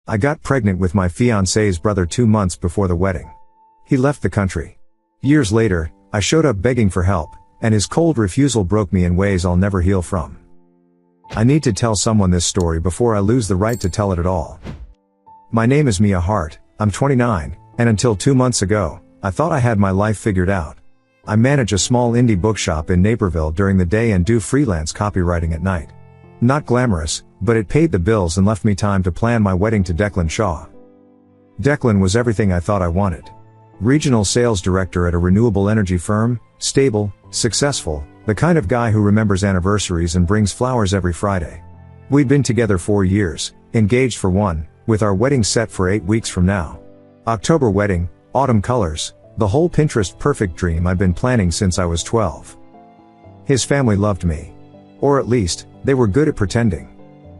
I got pregnant with my fiancé's brother 2 months before the wedding. He left the country. Years later, I showed up begging for help, and his cold refusal broke me in ways I'll never heal from. I need to tell someone this story before I lose the right to tell it at all. My name is Mia Hart, I'm 29, and until 2 months ago, I thought I had my life figured out. I manage a small indie bookshop in Naperville during the day and do freelance copywriting at night. Not glamorous, but it paid the bills and left me time to plan my wedding to Declan Shaw. Declan was everything I thought I wanted. Regional sales director at a renewable energy firm, stable, successful, the kind of guy who remembers anniversaries and brings flowers every Friday. We'd been together 4 years, engaged for 1, with our wedding set for 8 weeks from now. October wedding, autumn colors, the whole Pinterest perfect dream I'd been planning since I was 12. His family loved me. Or at least, they were good at pretending.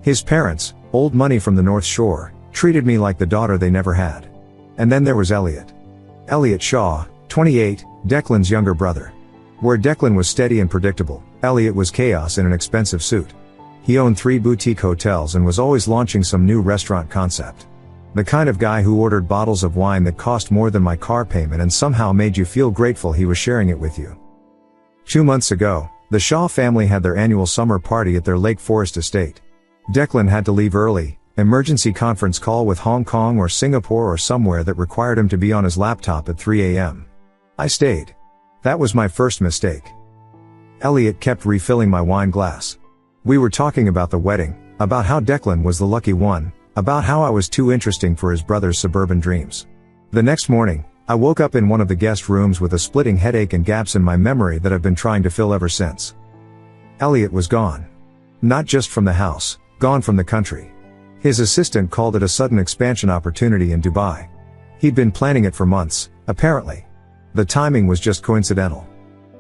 His parents, old money from the North Shore, treated me like the daughter they never had. And then there was Elliot. Elliot Shaw, 28, Declan's younger brother. Where Declan was steady and predictable, Elliot was chaos in an expensive suit. He owned 3 boutique hotels and was always launching some new restaurant concept. The kind of guy who ordered bottles of wine that cost more than my car payment and somehow made you feel grateful he was sharing it with you. 2 months ago, the Shaw family had their annual summer party at their Lake Forest estate. Declan had to leave early, emergency conference call with Hong Kong or Singapore or somewhere that required him to be on his laptop at 3 a.m. I stayed. That was my first mistake. Elliot kept refilling my wine glass. We were talking about the wedding, about how Declan was the lucky one, about how I was too interesting for his brother's suburban dreams. The next morning, I woke up in one of the guest rooms with a splitting headache and gaps in my memory that I've been trying to fill ever since. Elliot was gone. Not just from the house, gone from the country. His assistant called it a sudden expansion opportunity in Dubai. He'd been planning it for months, apparently. The timing was just coincidental.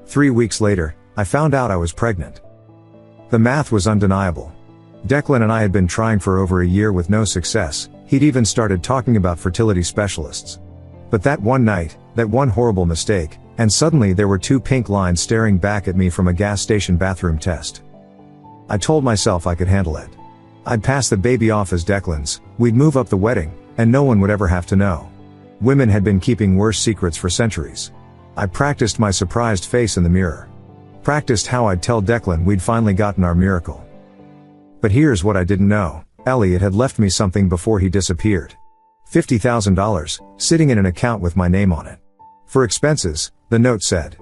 3 weeks later, I found out I was pregnant. The math was undeniable. Declan and I had been trying for over a year with no success. He'd even started talking about fertility specialists. But that one night, that one horrible mistake, and suddenly there were 2 pink lines staring back at me from a gas station bathroom test. I told myself I could handle it. I'd pass the baby off as Declan's, we'd move up the wedding, and no one would ever have to know. Women had been keeping worse secrets for centuries. I practiced my surprised face in the mirror. Practiced how I'd tell Declan we'd finally gotten our miracle. But here's what I didn't know. Elliot had left me something before he disappeared. $50,000, sitting in an account with my name on it. For expenses, the note said.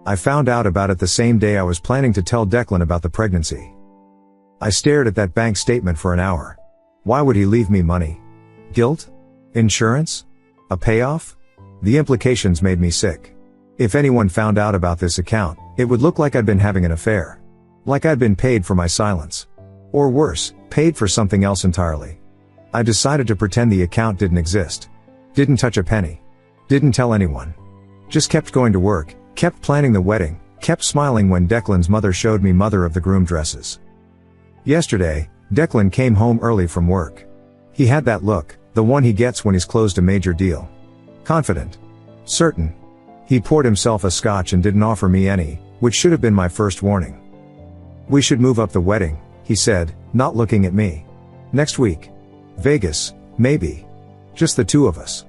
I found out about it the same day I was planning to tell Declan about the pregnancy. I stared at that bank statement for an hour. Why would he leave me money? Guilt? Insurance? A payoff? The implications made me sick. If anyone found out about this account, it would look like I'd been having an affair. Like I'd been paid for my silence. Or worse, paid for something else entirely. I decided to pretend the account didn't exist. Didn't touch a penny. Didn't tell anyone. Just kept going to work, kept planning the wedding, kept smiling when Declan's mother showed me mother of the groom dresses. Yesterday, Declan came home early from work. He had that look, the one he gets when he's closed a major deal. Confident. Certain. He poured himself a scotch and didn't offer me any, which should have been my first warning. We should move up the wedding, he said, not looking at me. Next week. Vegas, maybe. Just the 2 of us.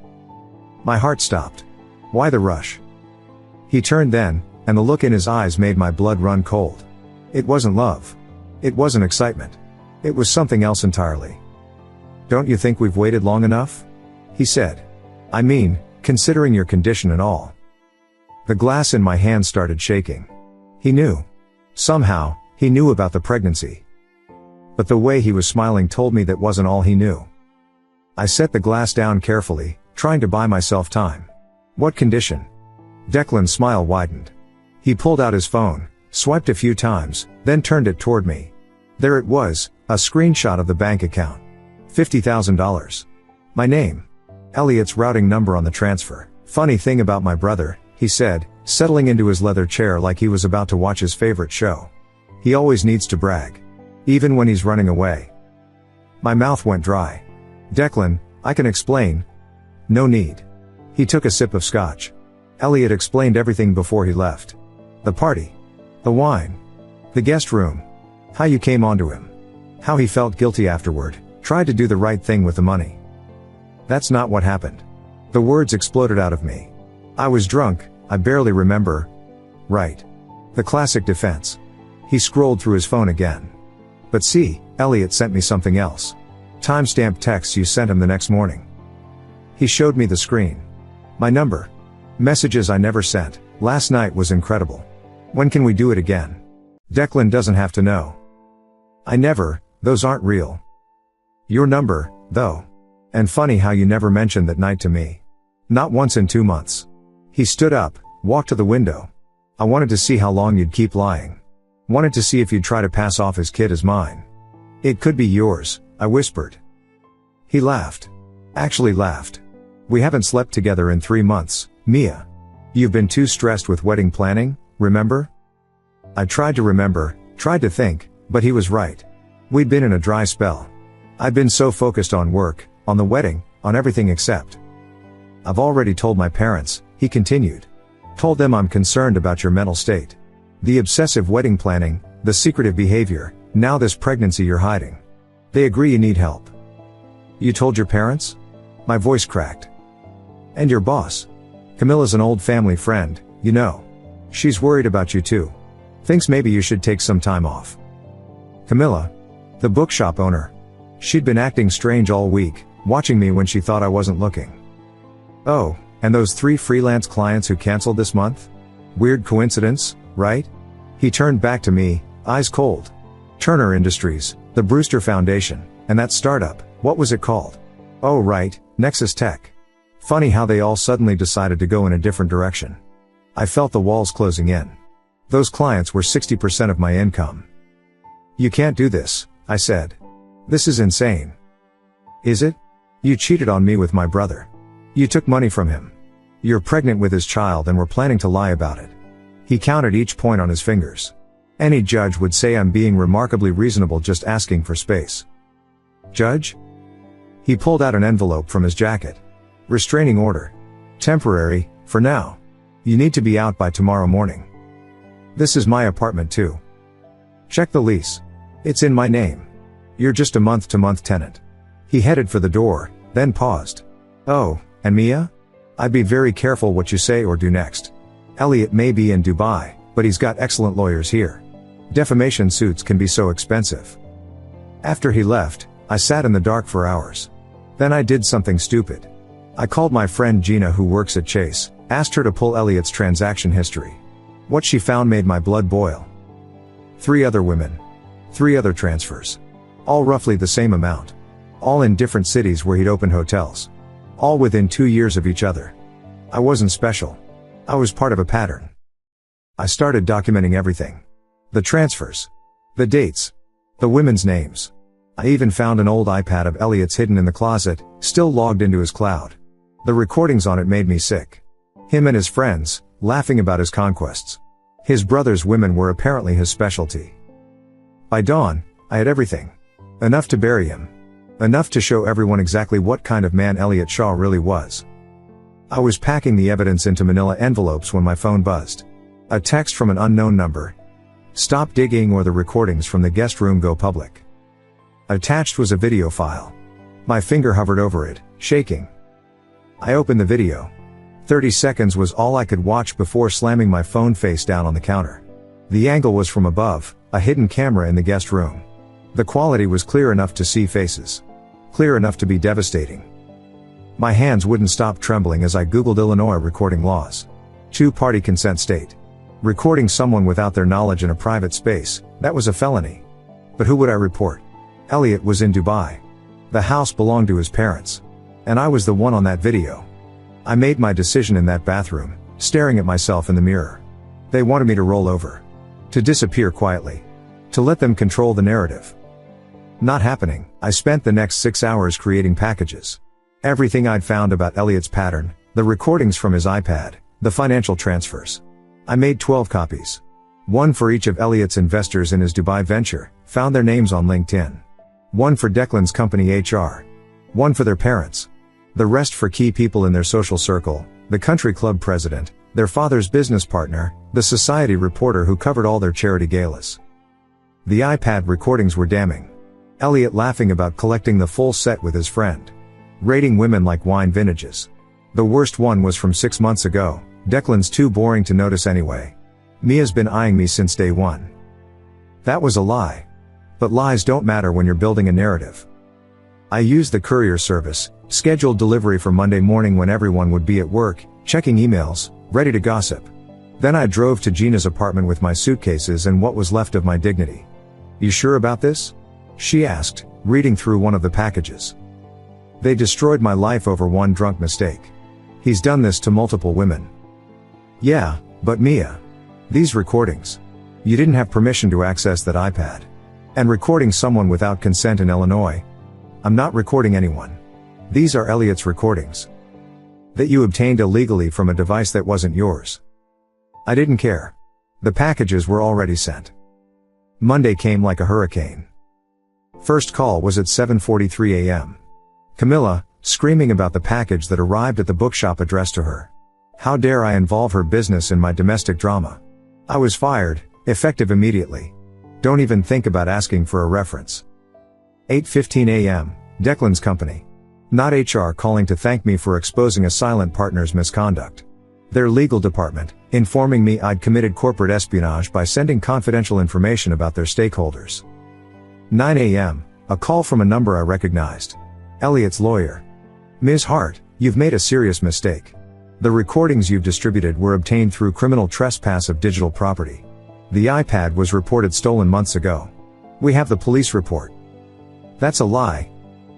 My heart stopped. Why the rush? He turned then, and the look in his eyes made my blood run cold. It wasn't love. It wasn't excitement. It was something else entirely. Don't you think we've waited long enough? He said. I mean, considering your condition and all. The glass in my hand started shaking. He knew. Somehow, he knew about the pregnancy. But the way he was smiling told me that wasn't all he knew. I set the glass down carefully, trying to buy myself time. What condition? Declan's smile widened. He pulled out his phone, swiped a few times, then turned it toward me. There it was, a screenshot of the bank account. $50,000. My name. Elliot's routing number on the transfer. Funny thing about my brother, he said, settling into his leather chair like he was about to watch his favorite show. He always needs to brag. Even when he's running away. My mouth went dry. Declan, I can explain. No need. He took a sip of scotch. Elliot explained everything before he left. The party. The wine. The guest room. How you came onto him. How he felt guilty afterward, tried to do the right thing with the money. That's not what happened. The words exploded out of me. I was drunk, I barely remember. Right. The classic defense. He scrolled through his phone again. But see, Elliot sent me something else. Timestamped texts you sent him the next morning. He showed me the screen. My number. Messages I never sent. Last night was incredible. When can we do it again? Declan doesn't have to know. I never, those aren't real. Your number, though. And funny how you never mentioned that night to me. Not once in 2 months. He stood up, walked to the window. I wanted to see how long you'd keep lying. Wanted to see if you'd try to pass off his kid as mine. It could be yours, I whispered. He laughed. Actually laughed. We haven't slept together in 3 months, Mia. You've been too stressed with wedding planning, remember? I tried to remember, tried to think, but he was right. We'd been in a dry spell. I'd been so focused on work, on the wedding, on everything except. I've already told my parents, he continued. Told them I'm concerned about your mental state. The obsessive wedding planning, the secretive behavior, now this pregnancy you're hiding. They agree you need help. You told your parents? My voice cracked. And your boss? Camilla's an old family friend, you know. She's worried about you too. Thinks maybe you should take some time off. Camilla? The bookshop owner. She'd been acting strange all week, watching me when she thought I wasn't looking. Oh, and those 3 freelance clients who canceled this month? Weird coincidence, right? He turned back to me, eyes cold. Turner Industries, the Brewster Foundation, and that startup, what was it called? Oh right, Nexus Tech. Funny how they all suddenly decided to go in a different direction. I felt the walls closing in. Those clients were 60% of my income. You can't do this, I said. This is insane. Is it? You cheated on me with my brother. You took money from him. You're pregnant with his child and were planning to lie about it. He counted each point on his fingers. Any judge would say I'm being remarkably reasonable just asking for space. Judge? He pulled out an envelope from his jacket. Restraining order. Temporary, for now. You need to be out by tomorrow morning. This is my apartment too. Check the lease. It's in my name. You're just a month-to-month tenant. He headed for the door, then paused. Oh, and Mia? I'd be very careful what you say or do next. Elliot may be in Dubai, but he's got excellent lawyers here. Defamation suits can be so expensive. After he left, I sat in the dark for hours. Then I did something stupid. I called my friend Gina who works at Chase, asked her to pull Elliot's transaction history. What she found made my blood boil. 3 other women. 3 other transfers. All roughly the same amount. All in different cities where he'd opened hotels. All within 2 years of each other. I wasn't special. I was part of a pattern. I started documenting everything. The transfers. The dates. The women's names. I even found an old iPad of Elliot's hidden in the closet, still logged into his cloud. The recordings on it made me sick. Him and his friends, laughing about his conquests. His brother's women were apparently his specialty. By dawn, I had everything. Enough to bury him. Enough to show everyone exactly what kind of man Elliot Shaw really was. I was packing the evidence into manila envelopes when my phone buzzed. A text from an unknown number. Stop digging or the recordings from the guest room go public. Attached was a video file. My finger hovered over it, shaking. I opened the video. 30 seconds was all I could watch before slamming my phone face down on the counter. The angle was from above, a hidden camera in the guest room. The quality was clear enough to see faces. Clear enough to be devastating. My hands wouldn't stop trembling as I googled Illinois recording laws. 2-party consent state. Recording someone without their knowledge in a private space, that was a felony. But who would I report? Elliot was in Dubai. The house belonged to his parents. And I was the one on that video. I made my decision in that bathroom, staring at myself in the mirror. They wanted me to roll over. To disappear quietly. To let them control the narrative. Not happening. I spent the next 6 hours creating packages. Everything I'd found about Elliot's pattern, the recordings from his iPad, the financial transfers. I made 12 copies. One for each of Elliot's investors in his Dubai venture, found their names on LinkedIn. One for Declan's company HR. One for their parents. The rest for key people in their social circle, the country club president, their father's business partner, the society reporter who covered all their charity galas. The iPad recordings were damning. Elliot laughing about collecting the full set with his friend. Rating women like wine vintages. The worst one was from 6 months ago. Declan's too boring to notice anyway. Mia's been eyeing me since day one. That was a lie. But lies don't matter when you're building a narrative. I used the courier service, scheduled delivery for Monday morning when everyone would be at work, checking emails, ready to gossip. Then I drove to Gina's apartment with my suitcases and what was left of my dignity. You sure about this? She asked, reading through one of the packages. They destroyed my life over one drunk mistake. He's done this to multiple women. Yeah, but Mia. These recordings. You didn't have permission to access that iPad. And recording someone without consent in Illinois. I'm not recording anyone. These are Elliot's recordings. That you obtained illegally from a device that wasn't yours. I didn't care. The packages were already sent. Monday came like a hurricane. First call was at 7:43 a.m. Camilla, screaming about the package that arrived at the bookshop addressed to her. How dare I involve her business in my domestic drama? I was fired, effective immediately. Don't even think about asking for a reference. 8:15 a.m., Declan's company. Not HR calling to thank me for exposing a silent partner's misconduct. Their legal department, informing me I'd committed corporate espionage by sending confidential information about their stakeholders. 9 a.m., a call from a number I recognized. Elliot's lawyer. Ms. Hart, you've made a serious mistake. The recordings you've distributed were obtained through criminal trespass of digital property. The iPad was reported stolen months ago. We have the police report. That's a lie.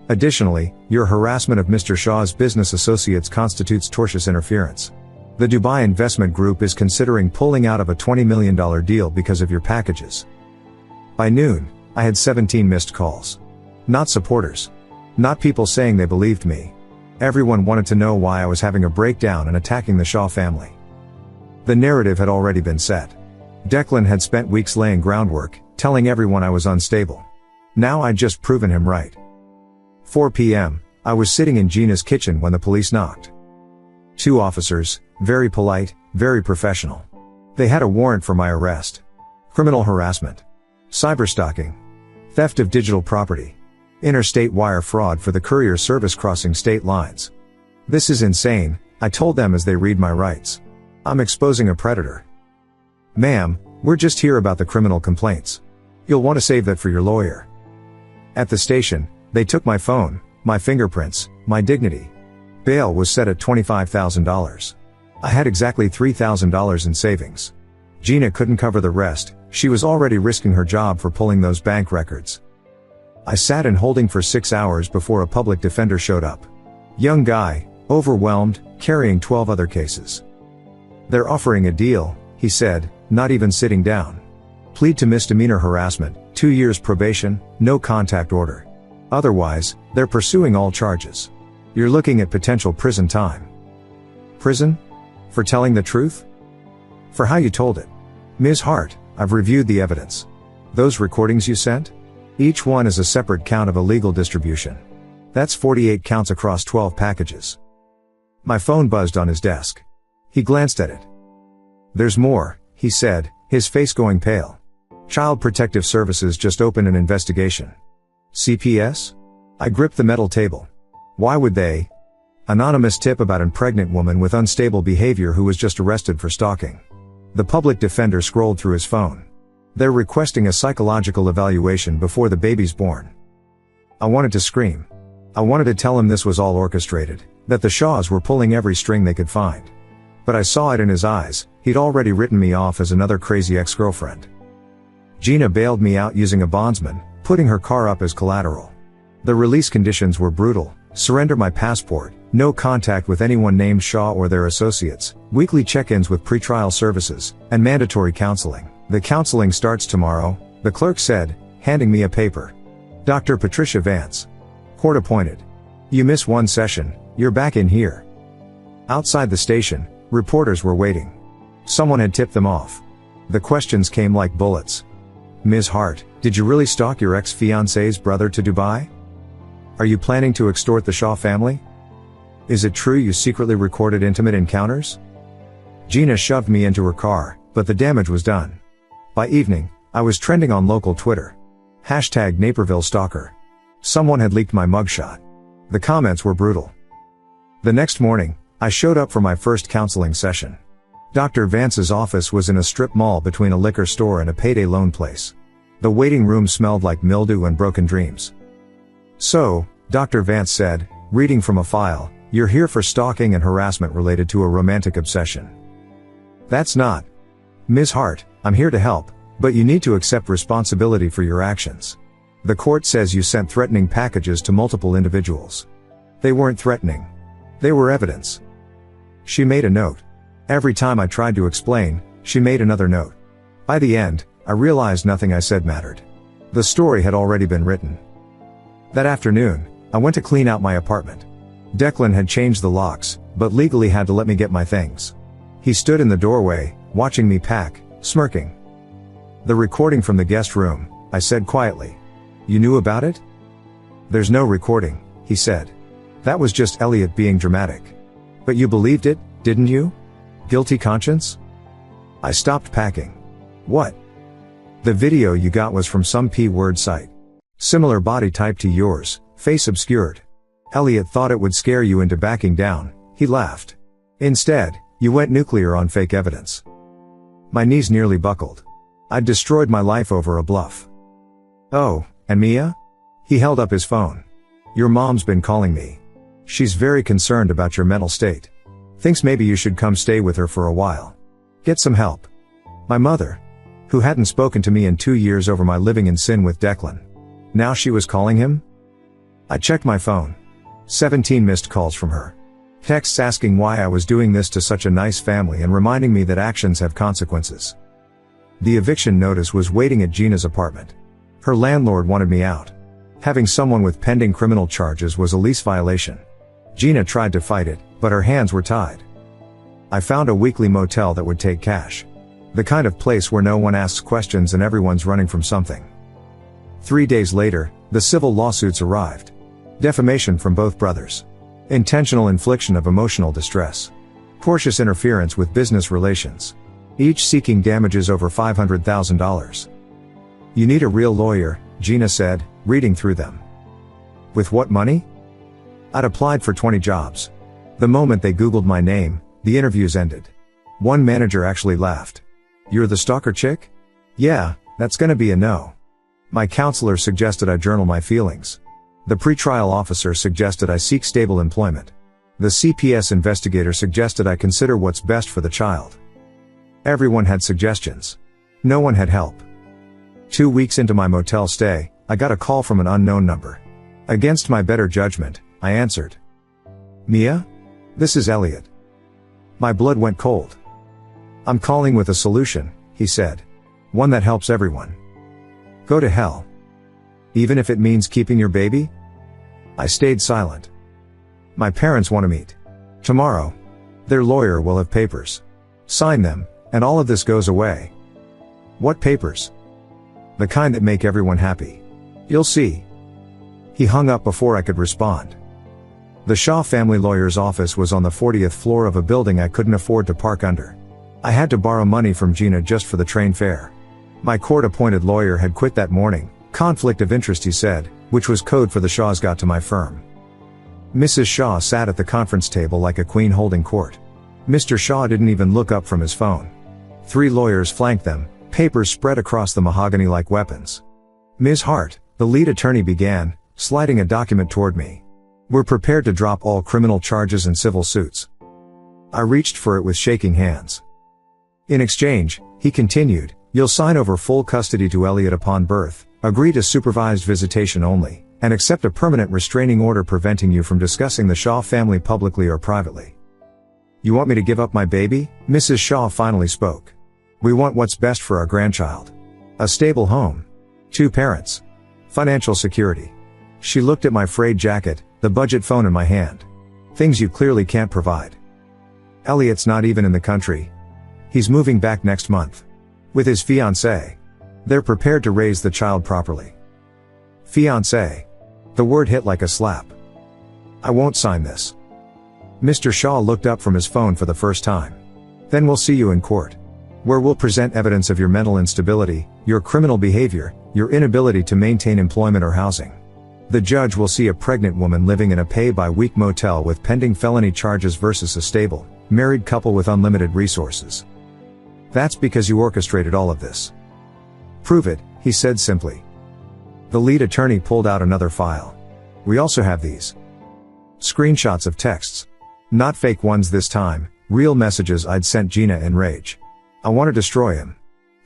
Additionally, your harassment of Mr. Shaw's business associates constitutes tortious interference. The Dubai Investment Group is considering pulling out of a $20 million deal because of your packages. By noon, I had 17 missed calls. Not supporters. Not people saying they believed me. Everyone wanted to know why I was having a breakdown and attacking the Shaw family. The narrative had already been set. Declan had spent weeks laying groundwork, telling everyone I was unstable. Now I'd just proven him right. 4 p.m., I was sitting in Gina's kitchen when the police knocked. 2 officers, very polite, very professional. They had a warrant for my arrest. Criminal harassment. Cyberstalking. Theft of digital property. Interstate wire fraud for the courier service crossing state lines. This is insane, I told them as they read my rights. I'm exposing a predator. Ma'am, we're just here about the criminal complaints. You'll want to save that for your lawyer. At the station, they took my phone, my fingerprints, my dignity. Bail was set at $25,000. I had exactly $3,000 in savings. Gina couldn't cover the rest, she was already risking her job for pulling those bank records. I sat in holding for 6 hours before a public defender showed up. Young guy, overwhelmed, carrying 12 other cases. They're offering a deal, he said, not even sitting down. Plead to misdemeanor harassment, 2 years probation, no contact order. Otherwise, they're pursuing all charges. You're looking at potential prison time. Prison? For telling the truth? For how you told it. Ms. Hart, I've reviewed the evidence. Those recordings you sent? Each one is a separate count of illegal distribution. That's 48 counts across 12 packages. My phone buzzed on his desk. He glanced at it. There's more, he said, his face going pale. Child Protective Services just opened an investigation. CPS? I gripped the metal table. Why would they? Anonymous tip about a pregnant woman with unstable behavior who was just arrested for stalking. The public defender scrolled through his phone. They're requesting a psychological evaluation before the baby's born. I wanted to scream. I wanted to tell him this was all orchestrated, that the Shaws were pulling every string they could find. But I saw it in his eyes, he'd already written me off as another crazy ex-girlfriend. Gina bailed me out using a bondsman, putting her car up as collateral. The release conditions were brutal: surrender my passport, no contact with anyone named Shaw or their associates, weekly check-ins with pretrial services, and mandatory counseling. The counseling starts tomorrow, the clerk said, handing me a paper. Dr. Patricia Vance. Court appointed. You miss one session, you're back in here. Outside the station, reporters were waiting. Someone had tipped them off. The questions came like bullets. Ms. Hart, did you really stalk your ex-fiancé's brother to Dubai? Are you planning to extort the Shaw family? Is it true you secretly recorded intimate encounters? Gina shoved me into her car, but the damage was done. By evening, I was trending on local Twitter. # Naperville Stalker. Someone had leaked my mugshot. The comments were brutal. The next morning, I showed up for my first counseling session. Dr. Vance's office was in a strip mall between a liquor store and a payday loan place. The waiting room smelled like mildew and broken dreams. "So," Dr. Vance said, reading from a file, "you're here for stalking and harassment related to a romantic obsession." "That's not. Ms. Hart, I'm here to help, but you need to accept responsibility for your actions. The court says you sent threatening packages to multiple individuals." "They weren't threatening. They were evidence." She made a note. Every time I tried to explain, she made another note. By the end, I realized nothing I said mattered. The story had already been written. That afternoon, I went to clean out my apartment. Declan had changed the locks, but legally had to let me get my things. He stood in the doorway, watching me pack, smirking. "The recording from the guest room," I said quietly. "You knew about it?" "There's no recording," he said. "That was just Elliot being dramatic." "But you believed it, didn't you? Guilty conscience?" I stopped packing. "What?" "The video you got was from some P-word site. Similar body type to yours, face obscured. Elliot thought it would scare you into backing down," he laughed. "Instead, you went nuclear on fake evidence." My knees nearly buckled. I'd destroyed my life over a bluff. "Oh, and Mia?" He held up his phone. "Your mom's been calling me. She's very concerned about your mental state. Thinks maybe you should come stay with her for a while. Get some help." My mother, who hadn't spoken to me in 2 years over my living in sin with Declan. Now she was calling him? I checked my phone. 17 missed calls from her. Texts asking why I was doing this to such a nice family and reminding me that actions have consequences. The eviction notice was waiting at Gina's apartment. Her landlord wanted me out. Having someone with pending criminal charges was a lease violation. Gina tried to fight it, but her hands were tied. I found a weekly motel that would take cash. The kind of place where no one asks questions and everyone's running from something. 3 days later, the civil lawsuits arrived. Defamation from both brothers. Intentional infliction of emotional distress. Cautious interference with business relations. Each seeking damages over $500,000. "You need a real lawyer," Gina said, reading through them. "With what money?" I'd applied for 20 jobs. The moment they Googled my name, the interviews ended. One manager actually laughed. "You're the stalker chick?" "Yeah, that's gonna be a no." My counselor suggested I journal my feelings. The pretrial officer suggested I seek stable employment. The CPS investigator suggested I consider what's best for the child. Everyone had suggestions. No one had help. 2 weeks into my motel stay, I got a call from an unknown number. Against my better judgment, I answered. "Mia? This is Elliot." My blood went cold. "I'm calling with a solution," he said. "One that helps everyone." "Go to hell. Even if it means keeping your baby?" I stayed silent. "My parents want to meet. Tomorrow. Their lawyer will have papers. Sign them, and all of this goes away." "What papers?" "The kind that make everyone happy. You'll see." He hung up before I could respond. The Shaw family lawyer's office was on the 40th floor of a building I couldn't afford to park under. I had to borrow money from Gina just for the train fare. My court-appointed lawyer had quit that morning. Conflict of interest, he said, which was code for the Shaws got to my firm. Mrs. Shaw sat at the conference table like a queen holding court. Mr. Shaw didn't even look up from his phone. 3 lawyers flanked them, papers spread across the mahogany like weapons. "Ms. Hart," the lead attorney began, sliding a document toward me. "We're prepared to drop all criminal charges and civil suits." I reached for it with shaking hands. "In exchange," he continued, "you'll sign over full custody to Elliot upon birth, agree to supervised visitation only, and accept a permanent restraining order preventing you from discussing the Shaw family publicly or privately." "You want me to give up my baby?" Mrs. Shaw finally spoke. "We want what's best for our grandchild. A stable home. 2 parents. Financial security." She looked at my frayed jacket, the budget phone in my hand. "Things you clearly can't provide. Elliot's not even in the country. He's moving back next month. With his fiancé. They're prepared to raise the child properly." Fiancé. The word hit like a slap. "I won't sign this." Mr. Shaw looked up from his phone for the first time. "Then we'll see you in court. Where we'll present evidence of your mental instability, your criminal behavior, your inability to maintain employment or housing. The judge will see a pregnant woman living in a pay-by-week motel with pending felony charges versus a stable, married couple with unlimited resources. That's because you orchestrated all of this. Prove it, he said simply. The lead attorney pulled out another file. We also have these screenshots of texts. Not fake ones this time, real messages I'd sent Gina in rage. I want to destroy him.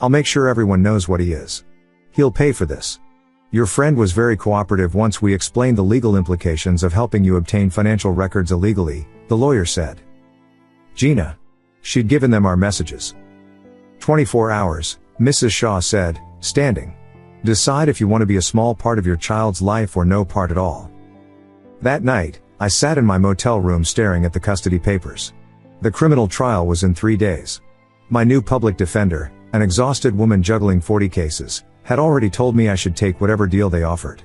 I'll make sure everyone knows what he is. He'll pay for this. Your friend was very cooperative once we explained the legal implications of helping you obtain financial records illegally, the lawyer said. Gina. She'd given them our messages. 24 hours, Mrs. Shaw said, standing. Decide if you want to be a small part of your child's life or no part at all. That night, I sat in my motel room staring at the custody papers. The criminal trial was in 3 days. My new public defender, an exhausted woman juggling 40 cases, had already told me I should take whatever deal they offered.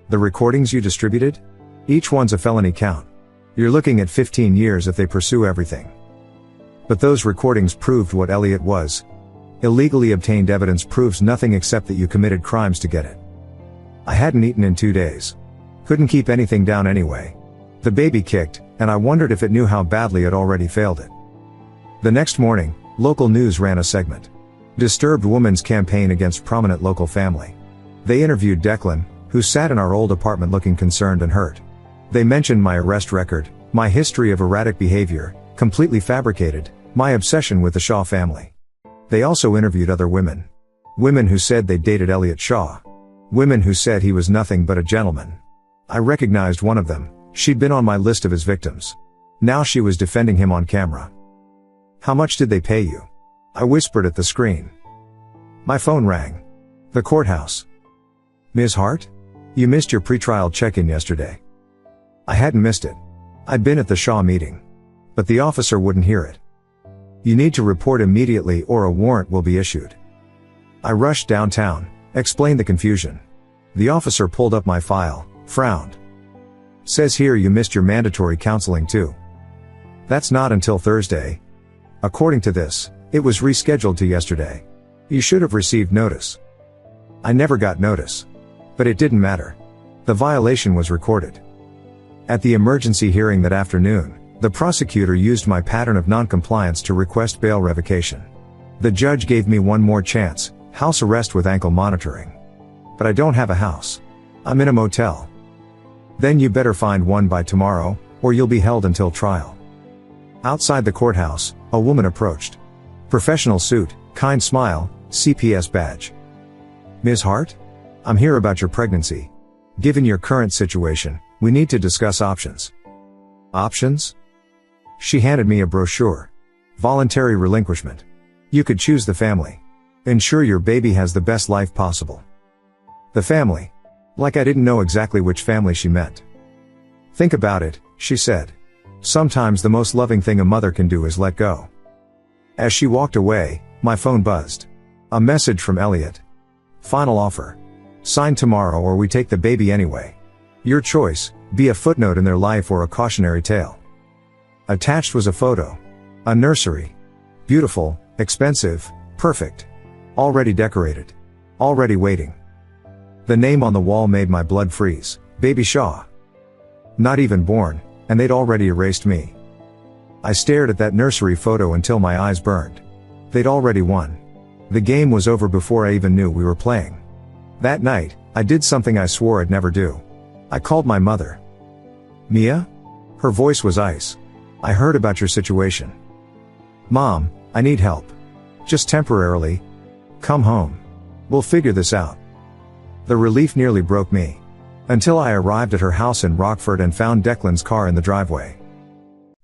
The recordings you distributed? Each one's a felony count. You're looking at 15 years if they pursue everything. But those recordings proved what Elliot was. Illegally obtained evidence proves nothing except that you committed crimes to get it. I hadn't eaten in 2 days. Couldn't keep anything down anyway. The baby kicked, and I wondered if it knew how badly it already failed it. The next morning, local news ran a segment. Disturbed woman's campaign against prominent local family. They interviewed Declan, who sat in our old apartment looking concerned and hurt. They mentioned my arrest record, my history of erratic behavior, completely fabricated, my obsession with the Shaw family. They also interviewed other women. Women who said they dated Elliot Shaw. Women who said he was nothing but a gentleman. I recognized one of them. She'd been on my list of his victims. Now she was defending him on camera. How much did they pay you? I whispered at the screen. My phone rang. The courthouse. Ms. Hart? You missed your pretrial check-in yesterday. I hadn't missed it. I'd been at the Shaw meeting. But the officer wouldn't hear it. You need to report immediately or a warrant will be issued. I rushed downtown, explained the confusion. The officer pulled up my file, frowned. Says here you missed your mandatory counseling too. That's not until Thursday. According to this, it was rescheduled to yesterday. You should have received notice. I never got notice. But it didn't matter. The violation was recorded. At the emergency hearing that afternoon, the prosecutor used my pattern of noncompliance to request bail revocation. The judge gave me one more chance, house arrest with ankle monitoring. But I don't have a house. I'm in a motel. Then you better find one by tomorrow, or you'll be held until trial. Outside the courthouse, a woman approached. Professional suit, kind smile, CPS badge. Ms. Hart? I'm here about your pregnancy. Given your current situation, we need to discuss options. Options? She handed me a brochure. Voluntary relinquishment. You could choose the family. Ensure your baby has the best life possible. The family. Like I didn't know exactly which family she meant. Think about it, she said. Sometimes the most loving thing a mother can do is let go. As she walked away, my phone buzzed. A message from Elliot. Final offer. Sign tomorrow or we take the baby anyway. Your choice, be a footnote in their life or a cautionary tale. Attached was a photo. A nursery. Beautiful, expensive, perfect. Already decorated. Already waiting. The name on the wall made my blood freeze. Baby Shaw. Not even born, and they'd already erased me. I stared at that nursery photo until my eyes burned. They'd already won. The game was over before I even knew we were playing. That night, I did something I swore I'd never do. I called my mother. Mia? Her voice was ice. I heard about your situation. Mom, I need help. Just temporarily. Come home. We'll figure this out. The relief nearly broke me. Until I arrived at her house in Rockford and found Declan's car in the driveway.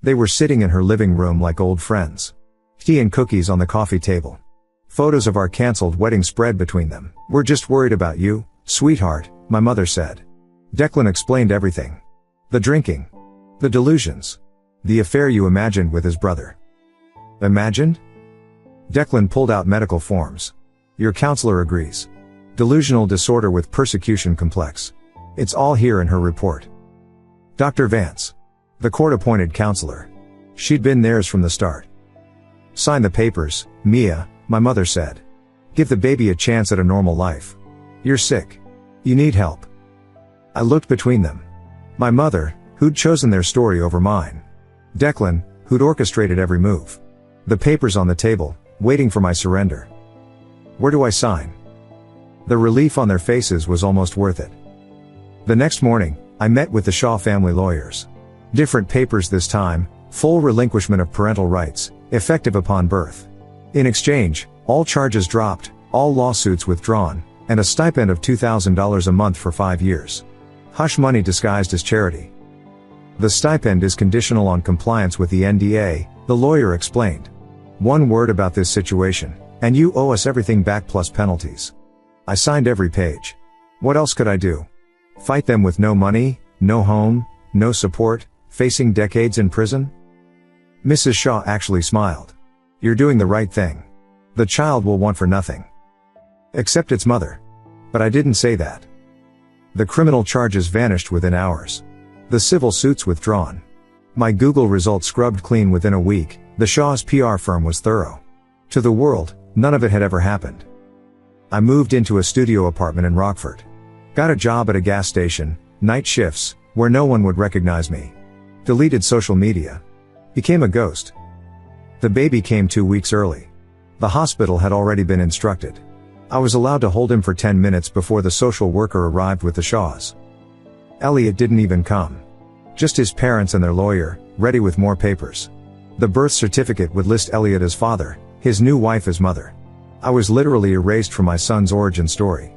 They were sitting in her living room like old friends. Tea and cookies on the coffee table. Photos of our cancelled wedding spread between them. We're just worried about you, sweetheart, my mother said. Declan explained everything. The drinking. The delusions. The affair you imagined with his brother. Imagined? Declan pulled out medical forms. Your counselor agrees. Delusional disorder with persecution complex. It's all here in her report. Dr. Vance. The court-appointed counselor. She'd been theirs from the start. Sign the papers, Mia, my mother said. Give the baby a chance at a normal life. You're sick. You need help. I looked between them. My mother, who'd chosen their story over mine. Declan, who'd orchestrated every move. The papers on the table, waiting for my surrender. Where do I sign? The relief on their faces was almost worth it. The next morning, I met with the Shaw family lawyers. Different papers this time, full relinquishment of parental rights, effective upon birth. In exchange, all charges dropped, all lawsuits withdrawn, and a stipend of $2,000 a month for 5 years. Hush money disguised as charity. The stipend is conditional on compliance with the NDA, the lawyer explained. One word about this situation, and you owe us everything back plus penalties. I signed every page. What else could I do? Fight them with no money, no home, no support, facing decades in prison? Mrs. Shaw actually smiled. You're doing the right thing. The child will want for nothing. Except its mother. But I didn't say that. The criminal charges vanished within hours. The civil suits withdrawn. My Google results scrubbed clean within a week. The Shaw's PR firm was thorough. To the world, none of it had ever happened. I moved into a studio apartment in Rockford. Got a job at a gas station, night shifts, where no one would recognize me. Deleted social media. Became a ghost. The baby came 2 weeks early. The hospital had already been instructed. I was allowed to hold him for 10 minutes before the social worker arrived with the Shaws. Elliot didn't even come. Just his parents and their lawyer, ready with more papers. The birth certificate would list Elliot as father, his new wife as mother. I was literally erased from my son's origin story.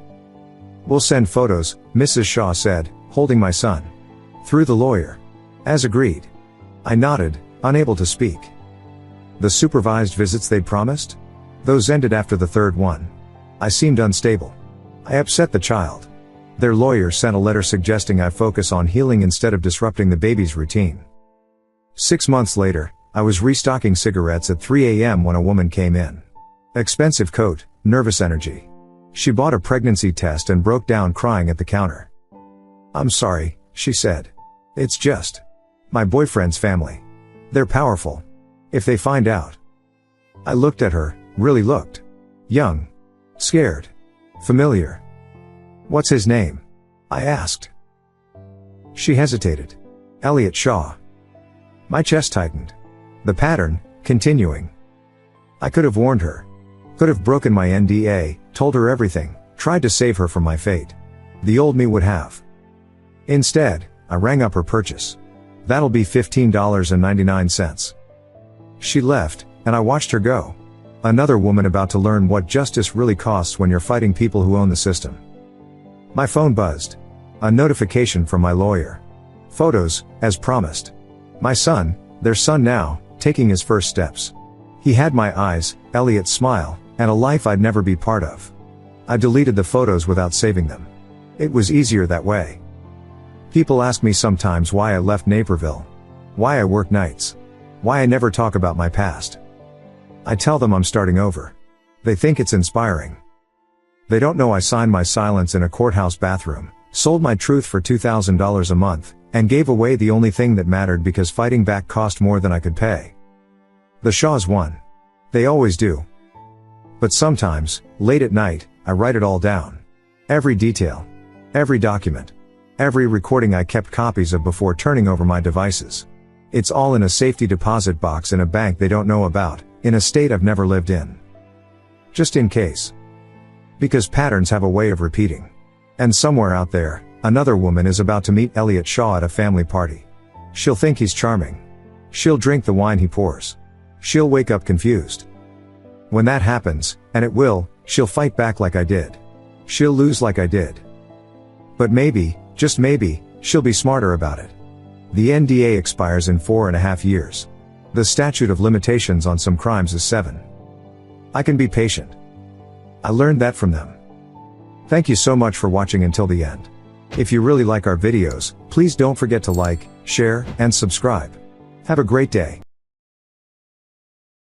We'll send photos, Mrs. Shaw said, holding my son. Through the lawyer. As agreed. I nodded, unable to speak. The supervised visits they'd promised? Those ended after the third one. I seemed unstable. I upset the child. Their lawyer sent a letter suggesting I focus on healing instead of disrupting the baby's routine. 6 months later, I was restocking cigarettes at 3 a.m. when a woman came in. Expensive coat, nervous energy. She bought a pregnancy test and broke down crying at the counter. I'm sorry, she said. It's just my boyfriend's family. They're powerful. If they find out. I looked at her, really looked. Young. Scared. Familiar. What's his name? I asked. She hesitated. Elliot Shaw. My chest tightened. The pattern, continuing. I could have warned her. Could have broken my NDA, told her everything, tried to save her from my fate. The old me would have. Instead, I rang up her purchase. That'll be $15.99. She left, and I watched her go. Another woman about to learn what justice really costs when you're fighting people who own the system. My phone buzzed. A notification from my lawyer. Photos, as promised. My son, their son now, taking his first steps. He had my eyes, Elliot's smile, and a life I'd never be part of. I deleted the photos without saving them. It was easier that way. People ask me sometimes why I left Naperville. Why I work nights. Why I never talk about my past. I tell them I'm starting over. They think it's inspiring. They don't know I signed my silence in a courthouse bathroom, sold my truth for $2,000 a month, and gave away the only thing that mattered because fighting back cost more than I could pay. The Shaws won. They always do. But sometimes, late at night, I write it all down. Every detail. Every document. Every recording I kept copies of before turning over my devices. It's all in a safety deposit box in a bank they don't know about, in a state I've never lived in. Just in case. Because patterns have a way of repeating. And somewhere out there, another woman is about to meet Elliot Shaw at a family party. She'll think he's charming. She'll drink the wine he pours. She'll wake up confused. When that happens, and it will, she'll fight back like I did. She'll lose like I did. But maybe, just maybe, she'll be smarter about it. The NDA expires in 4.5 years. The statute of limitations on some crimes is 7. I can be patient. I learned that from them. Thank you so much for watching until the end. If you really like our videos, please don't forget to like, share, and subscribe. Have a great day.